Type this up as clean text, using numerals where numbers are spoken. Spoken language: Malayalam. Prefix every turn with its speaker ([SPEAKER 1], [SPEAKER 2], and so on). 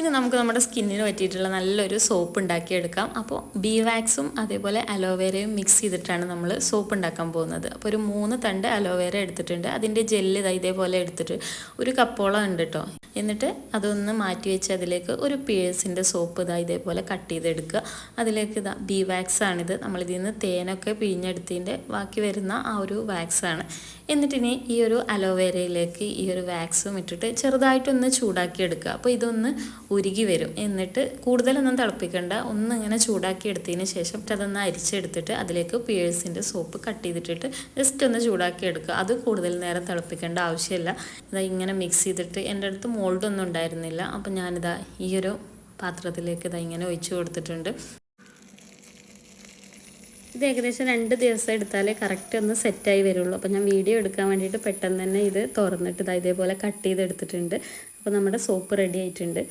[SPEAKER 1] ഇനി നമുക്ക് നമ്മുടെ സ്കിന്നിന് പറ്റിയിട്ടുള്ള നല്ലൊരു സോപ്പ് ഉണ്ടാക്കിയെടുക്കാം. അപ്പോൾ ബീ വാക്സും അതേപോലെ അലോവേരയും മിക്സ് ചെയ്തിട്ടാണ് നമ്മൾ സോപ്പ് ഉണ്ടാക്കാൻ പോകുന്നത്. അപ്പോൾ ഒരു 3 തണ്ട് അലോവേര എടുത്തിട്ടുണ്ട്. അതിൻ്റെ ജെല്ല് ഇതേപോലെ എടുത്തിട്ട് ഒരു കപ്പോളം ഉണ്ട് കേട്ടോ. എന്നിട്ട് അതൊന്ന് മാറ്റി വെച്ച് അതിലേക്ക് ഒരു പിയേഴ്സിൻ്റെ സോപ്പ് ഇതേപോലെ കട്ട് ചെയ്തെടുക്കുക. അതിലേക്ക് ബീ വാക്സ് ആണിത്. നമ്മളിതിൽ നിന്ന് തേനൊക്കെ പിഴിഞ്ഞെടുത്തതിൻ്റെ ബാക്കി വരുന്ന ആ ഒരു വാക്സാണ്. എന്നിട്ടിനി ഈ ഒരു അലോവേരയിലേക്ക് ഈ ഒരു വാക്സും ഇട്ടിട്ട് ചെറുതായിട്ടൊന്ന് ചൂടാക്കി എടുക്കുക. അപ്പോൾ ഇതൊന്ന് ഉരുകി വരും. എന്നിട്ട് കൂടുതലൊന്നും തിളപ്പിക്കേണ്ട, ഒന്നിങ്ങനെ ചൂടാക്കി എടുത്തതിന് ശേഷം അതൊന്ന് അരിച്ചെടുത്തിട്ട് അതിലേക്ക് പിയേഴ്സിൻ്റെ സോപ്പ് കട്ട് ചെയ്തിട്ടിട്ട് ജസ്റ്റ് ഒന്ന് ചൂടാക്കി എടുക്കുക. അത് കൂടുതൽ നേരം തിളപ്പിക്കേണ്ട ആവശ്യമില്ല. ഇങ്ങനെ മിക്സ് ചെയ്തിട്ട് എൻ്റെ അടുത്ത് മോൾഡൊന്നും ഉണ്ടായിരുന്നില്ല. അപ്പം ഞാനിതാ ഈ ഒരു പാത്രത്തിലേക്ക് ഇങ്ങനെ ഒഴിച്ചു കൊടുത്തിട്ടുണ്ട്. ഇത് ഏകദേശം 2 ദിവസം എടുത്താലേ കറക്റ്റ് ഒന്ന് സെറ്റായി വരുള്ളൂ. അപ്പോൾ ഞാൻ വീഡിയോ എടുക്കാൻ വേണ്ടിയിട്ട് പെട്ടെന്ന് തന്നെ ഇത് തുറന്നിട്ട് ഇതേപോലെ കട്ട് ചെയ്തെടുത്തിട്ടുണ്ട്. അപ്പോൾ നമ്മുടെ സോപ്പ് റെഡി ആയിട്ടുണ്ട്.